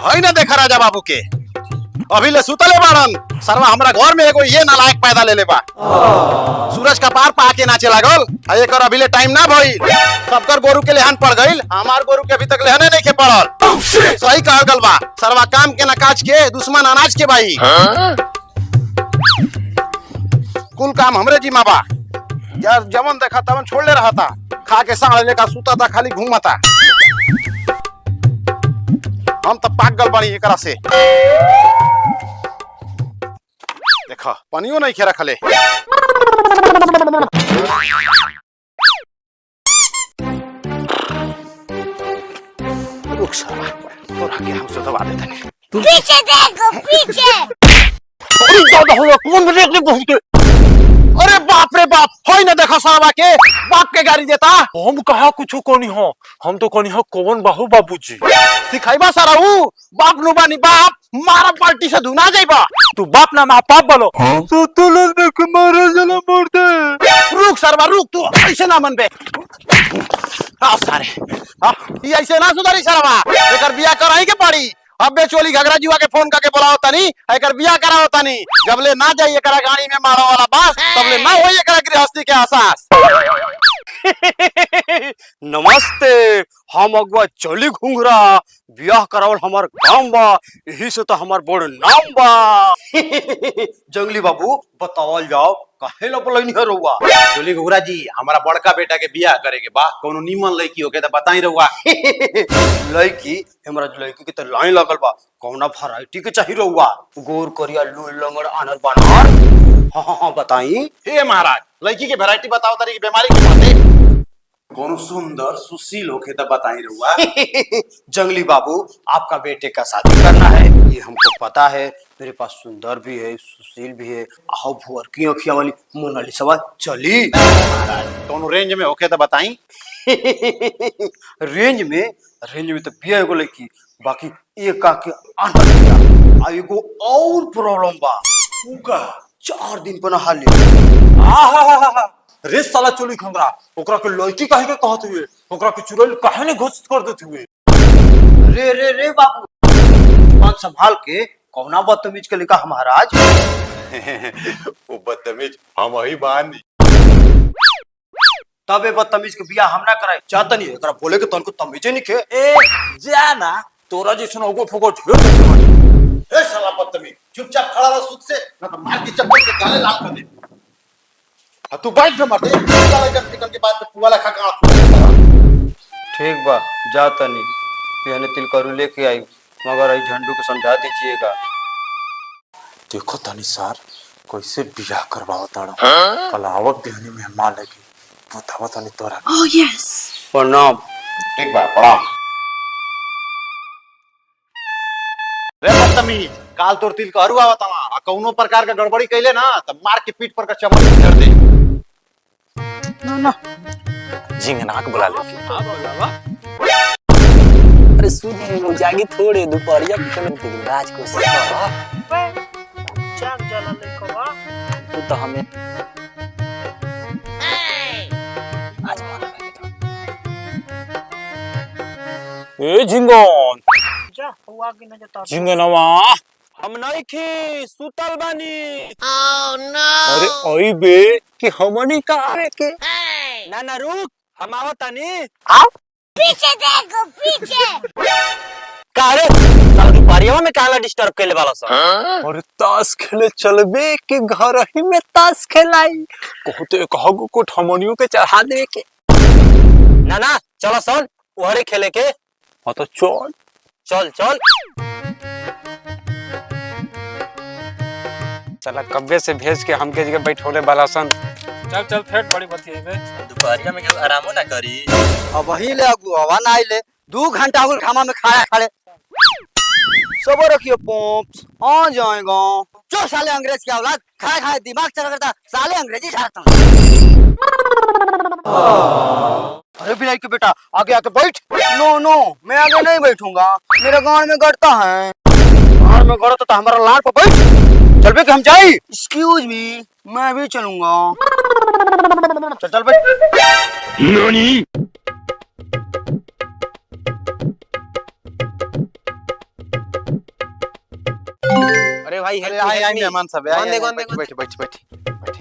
हई ना देखा राजा बाबू के अभी ले सुतले बाड़न सरवा हमरा घर में एगो ये नालायक पैदा ले बा। सूरज का पार पाके नाचे लागल एकर अभी ले टाइम ना भइल। सबकर गोरु के लेहन पड़ गइल, हमार गोरु के अभी तक लेहने नहीं के पड़ल। सही कहल गल बा, सरवा काम के ना काज के दुश्मन अनाज के भाई। कुल काम हमरे जिम्मा बा। यार जवन देखा तवन छोड़ ले रहा था, खा के साढ़ लेका सुता था, खाली घूमता। हम तो पागल बनी एकरा से। देखा पानियो नहीं खेरा खले। रुक साला, तोरा के हम से दबा देते हैं। पीछे देखो पीछे। अरे दादा हो कौन ब्रेक नहीं पहुंच गए। अरे बाप रे बाप, होई ना देखा साला के बाप के गाड़ी देता। हम कहा कुछ कोनी हो, हम तो कोनी हो कौन बाहू बाबूजी। सिखाइबा सारा ऊ बाप नु बानी बाप, मारा पार्टी से धुना जाइबा। तू बाप ना मां बाप बोलो। तो तू लोग में के मारे जला मोड़ दे। रुक सरवा रुक, तू ऐसे ना मन बे। आ सारे हां ये ऐसे ना सुधारी सरवा, एकर बियाह कराई के पड़ी। अब बे चोली घगरा जुआ के फोन करके बुलाओ तनी, एकर बियाह कराओ तनी। जबले ना जाई एकरा गाड़ी में मारो वाला बास, तबले ना होई एकरा गृहस्थी के आसास। नमस्ते, हम अगुआ चली घुंघरा, ब्याह करावल हमार काम बा, यही से तो हमार बड़ नाम बा। जंगली बाबू बतावल जाओ काहे ला बोलनी है रउआ? चोली घुगरा जी, हमारा बड़का बेटा के बियाह करे के बा, कोनो नीमन लड़की होके त बताई रउआ। लड़की हमरा लड़की के तो लाइन लगल बा, कौना वैरायटी के चाहिए रउआ? गोर करिया लूल लंगड़ आनर बानर। हाँ बताई। हे महाराज, लड़की के वैरायटी बताओ तारी की बीमारी के बाते। कोनो सुंदर सुशील होके त बताई रउआ। जंगली बाबू आपका बेटे का शादी करना है, ये हमको पता है। मेरे पास सुंदर भी है, सुशील भी है, आओ भुअर की अखिया वाली मोनालिसा चली। कोनो रेंज में होके त बताई। रेंज में तो बिया एगो लड़की, बाकी एक आके आनर बिया। आ एगो और प्रॉब्लम बा, उका 4 दिन पर नहा ले। रे साला चोली खंगरा, ओकरा के लड़की काहे के कहत हुए, ओकरा के चुड़ैल काहे ने घोषित कर देत हुए? रे बाबू, बात संभाल के, कौना बदतमीज के लिखा महाराज। वो बदतमीज हम ही बानी। तबे बदतमीज के बियाह हम ना कराए चाहता नहीं, एकरा बोले के तनको तमीजे नहीं के। ए जाना तोरा जैसन ओगो फोगो ढेर देखे बानी। ए साला बदतमीज, चुपचाप खड़ा रह सुत से, ना तो मार के चप्पल से गाले लाल कर दे। तू बैठ मत दे, निकल के बाद में पुआला खा के। ठीक बा, जाता नहीं, बिहाने तिलकरू लेके आई, मगर आई झंडू को समझा दीजिएगा। देखो तनी सर कैसे बियाह करवाओ ताड़ा। कल आवत बिहानी मेहमान लगी, बतावा तनी तोरा। Oh yes. प्रणाम। ठीक बा, प्रणाम। रे बदतमीज, काल तोर तिलकरू आवत ना, आ कौनो प्रकार का गड़बड़ी कइले ना त मार के पीठ पर का चमड़ी उधर दे। ना झिंगना के बुला ले। हां बोलावा। अरे सूद जागी थोड़े दोपहरिया के दिन राज को जाग जला लेकवा। तू तो हमें आज मार ए झिंगन, जा हुआ कि न जता। झिंगनवा हम नहीं खी सुतल बानी। Oh no. अरे ओई बे कि हमनी का आवे के। ना रुक, हम आवत तानी। आओ पीछे देखो पीछे। कारे साला दोपहरिया में काला डिस्टर्ब कैले वाला सा। और ताश खेले चलबे के घर ही में ताश खेलाई, कहते कहगो को ठमनियों के चढ़ा दे के। ना चलो सन उहरे खेले के। हां तो चल चल चला कब्बे से भेज के हमके जगह बैठोले वाला सन। चल फेट बड़ी बतिया बे। दोपहरिया में क्या आरामो ना करी। अब वही ले अगु हवा ना आइले, 2 घंटा हो घामा में खड़े सब रखियो पंप्स आ जाएगा। जो साले अंग्रेज की औलाद, खाए दिमाग चला करता, साले अंग्रेजी झाड़ता। अरे बिलाई के बेटा, आगे आके बैठ। नो मैं आगे नहीं बैठूंगा, मेरा गांड में गड़ता है। गांड में गड़ता तो हमारा लाल पर बैठ। चल बे कि हम जाए। एक्सक्यूज मी, मैं भी चलूंगा। चल बैठ। अरे भाई अरे आई आई मेहमान सब कौन दे, कौन दे, बैठ बैठ बैठ बैठ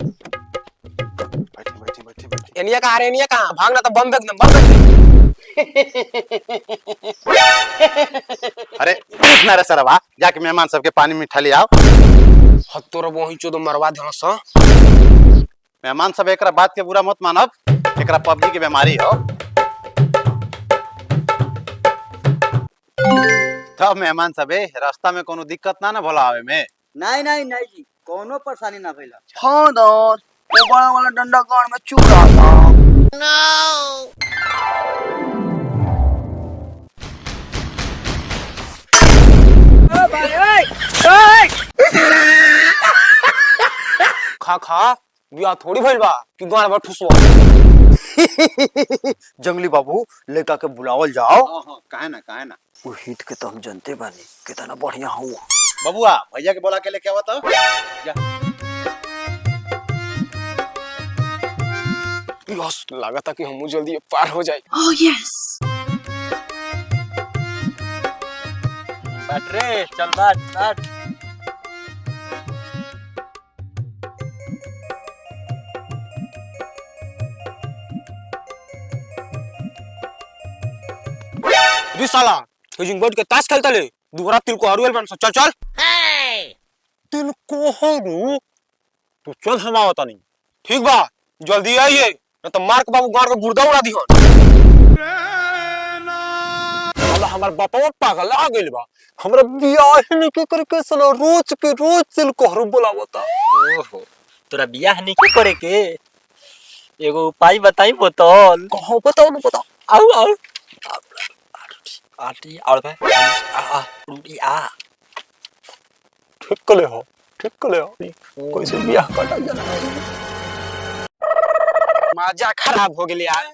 बैठ बैठ बैठ। एनिया कहाँ रे, एनिया कहाँ? भागना तो बम फेंक दे, बम फेंक दे। अरे उठ ना रे सरवा, जाके मेहमान सबके पानी में ठली आओ। हद तोरा वही चोदो मरवा देना सा। मेहमान सब एकरा बात के बुरा मत मानब, एकरा पबजी की बीमारी हो। तब मेहमान सब रास्ता में कोनो दिक्कत ना भला आवे में। नहीं नहीं नहीं जी, कोनो परेशानी ना भइला। हाँ दौर वो बड़ा वाला डंडा गाड़ में चुभ रहा था। No! खा खा बिया थोड़ी भइल बा कि गाड़ में ठुसवा। जंगली बाबू लड़का के बुलावल जाओ। काहे ना वो हित के तो हम जानते बानी कितना बढ़िया हूँ। बबुआ भैया के बोला के लेके आवा तो जा। बस लगा था कि हम जल्दी पार हो जाए। Oh, yes! बैठ रे, चल बैठ बैठ। रे साला हिजिंग बैठ के ताश खेलता ले, दोबारा तिल को हरुएल बन। चल चल। Hey! तिल को हरू तू चल, हम आवता नहीं। ठीक बा, जल्दी आइए न तो मार के बाबू गाड़ के गुर्दा उड़ा दिहन। साला हमार बापा पागल आ गेल बा, हमरा बियाह नहीं के करके साला रोज के रोज तिल को हरू बुलावता। ओहो, तोरा बियाह नहीं के करे के? एगो उपाय बताई बोतल। कहो बताओ ना, बताओ। आओ आओ। आटी और पे आ रूटी आ। ठीक कले हो, ठीक कले हो। कैसे बियाह काटा जाना? मजा खराब हो गेल यार।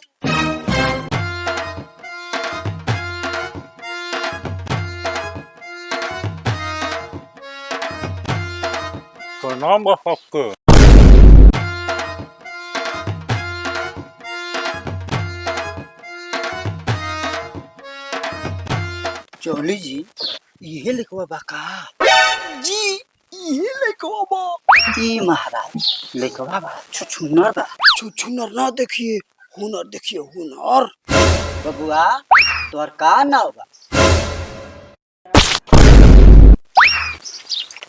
प्रणाम बहक। चौली जी ये लिखवा बा का? जी ये लिखवा बा। ई महाराज लिखवा बा छुछुनर बा। छुछुनर ना देखिए, हुनर देखिए, हुनर। बबुआ तोर का नाव बा?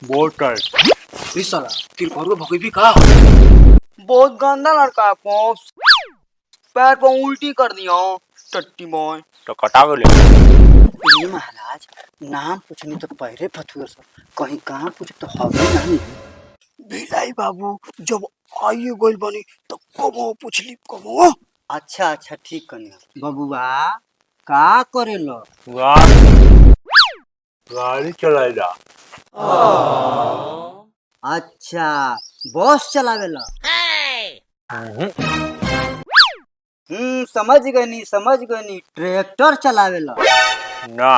बोतल। रे साला तिल को हरू भगई भी का? बहुत गंदा लड़का है पोप्स, पैर पर उल्टी कर दिया टट्टी बॉय। तो कटावे ले। ये महाराज नाम पूछनी तो पहले फतुर सर, कहीं कहाँ पूछे तो हवे नहीं। भिलाई बाबू जब आइए गोल बनी तो कबो पूछली कबो। अच्छा अच्छा ठीक कन्या। बबुआ का करेलो? गाड़ी चलाएगा। अच्छा बस चलावेला। Hey! समझ गनी ट्रैक्टर चलावेला। ना।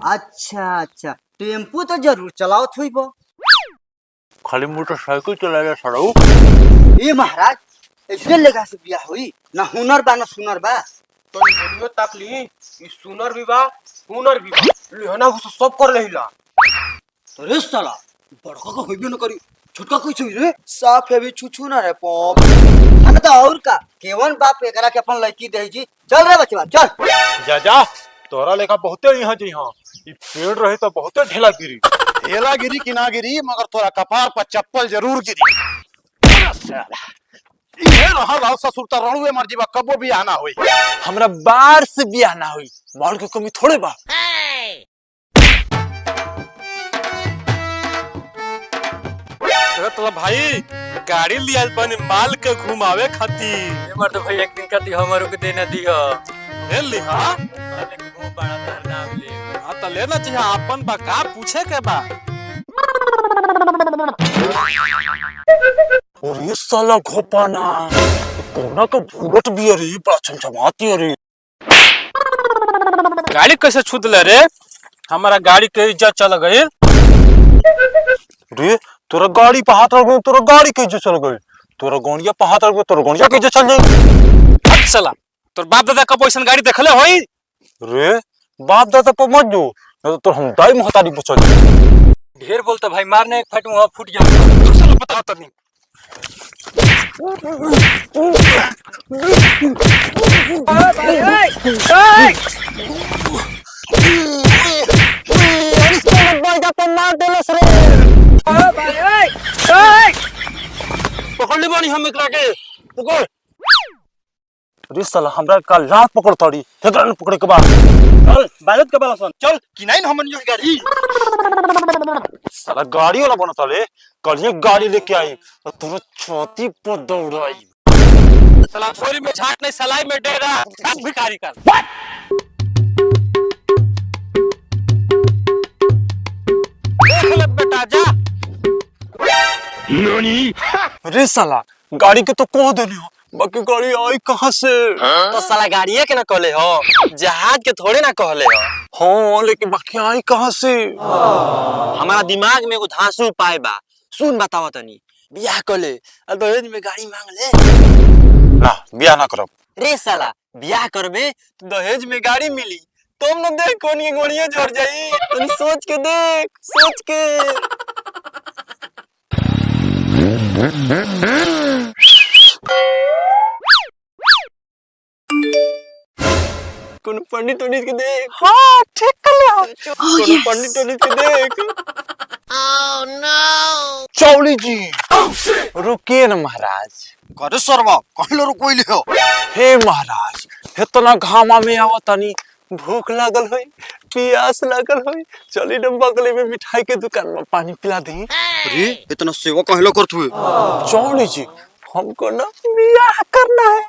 अच्छा अच्छा टेम्पू तो जरूर चलाओ थुई बो। खाली मोटरसाइकिल चलाएगा सड़ऊ। ये महाराज ऐसे लगा से बिया हुई ना, हुनर बा ना सुनर बा। तो बोलियो ताक ली, ई सुनर भी बा, हुनर भी बा। लेहना वो सब कर लेहिला। तो रे साला बड़का का होइबे न करी, छोटका कैसे हुई रे? साफ है भी छुछू ना रे पॉप। हम तो और का केवन बाप एकरा के अपन लड़की दे जी। चल रे बचवा चल। जा जा, तोरा लेखा बहुते यहाँ जी। हाँ ई पेड़ रहे तो बहुते ढेला गिरी। ढेला गिरी कि ना गिरी, मगर तोरा कपार पर चप्पल जरूर गिरी। ये रहल ससुर त रणुए मर्जी बा, कबो भी आना होई। हमरा बार से बियाह ना हुई, माल के कमी थोड़े बा। Hey! तो भाई गाड़ी लिया बने माल के घुमावे खातिर। ये मर्द भाई एक दिन खाती हमरो के देना दियो। ले ली। हाँ घूम बड़ा तार नाम ले। हाँ तो लेना चाहिए, अपन बा का पूछे के बा। और ये साला घोपाना कोना का भूगत भी है रे, बड़ा चमचमाती है रे। गाड़ी कैसे छूट ले रे? हमारा गाड़ी के इज्जत चल गई रे। तोरा गाड़ी पे हाथ रख, तोरा गाड़ी के इज्जत चल गई। तोरा गोनिया पे हाथ रख, तोरा गोनिया के इज्जत चल जाई। अच्छा तोर बाप दादा कब ऐसा गाड़ी देखले होई? रे बाप दादा पे मत जो, नहीं तो हम दाई महतारी बचल ढेर बोलता भाई, मारने एक फट मुंह फूट जाए। साला बता तनी पकड़ ले बानी हम एकरा के पकड़। अरे साला हमरा का लात पकड़ तड़ी एकरा ने पकड़े के बाद चल बालत के बालसन चल कि नहीं हमन यो गाड़ी। साला गाड़ी वाला बना तले कल गाड़ी लेके आई और तोरा छाती पर दौड़ाई। साला चोरी में झाट नहीं, सलाई में डेरा। सब भिखारी का देख ले बेटा जा। अरे साला गाड़ी के तो कह देने हो, बाकी गाड़ी आई कहाँ से? तो साला गाड़िए के ना कहले हो, जहाज के थोड़े ना कहले हो। हाँ लेकिन बाकी आई कहाँ से? हमारा दिमाग में एगो धांसू उपाय बा, सुन बतावा तनी। बियाह कले और दहेज में गाड़ी मांग ले। ना बियाह ना करब। रे साला बियाह करबे तो दहेज में गाड़ी मिली, तुम न देख कौन ये गोड़ियां झड़ जाई। तनी सोच के देख, सोच के। कौन पंडित के देख। हाँ ठीक कर ले। कौन पंडित के देख। Oh no! चौली जी रुकिए ना महाराज। करे सरवा कहलो रो कोई लियो। हे महाराज इतना घामा में आवतनी, भूख लागल होई, प्यास लागल होई, चली न बगले में मिठाई के दुकान में पानी पिला दी। अरे इतना सेवा कहलो करत हुए। चौली जी हमको ना बियाह करना है।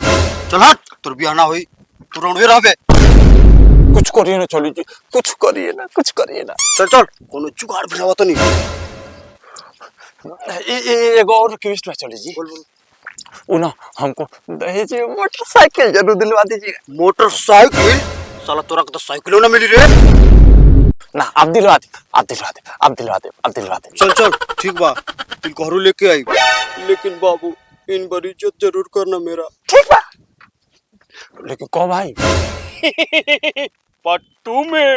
चल हट, तोर बियाह ना होई, तू रणवे रहबे। कुछ करिए ना चौली जी, कुछ करिए ना, कुछ करिए ना। चल चल कोनो जुगाड़ बनावा तनी। एगो और रिक्वेस्ट है चौली जी। वो ना हमको दहेज में मोटरसाइकिल जरूर दिलवा दीजिए। मोटरसाइकिल? साला तोरा के तो साइकिलो ना मिली रे। ना आप दिलवा दे, आप दिलवा दे, आप दिलवा दे, आप दिलवा दे। चल चल ठीक बा, तिल कहरु लेके आई, लेकिन बाबू इन बार इज्जत जरूर करना मेरा। ठीक बा, लेकिन कब भाई? पट्टू में।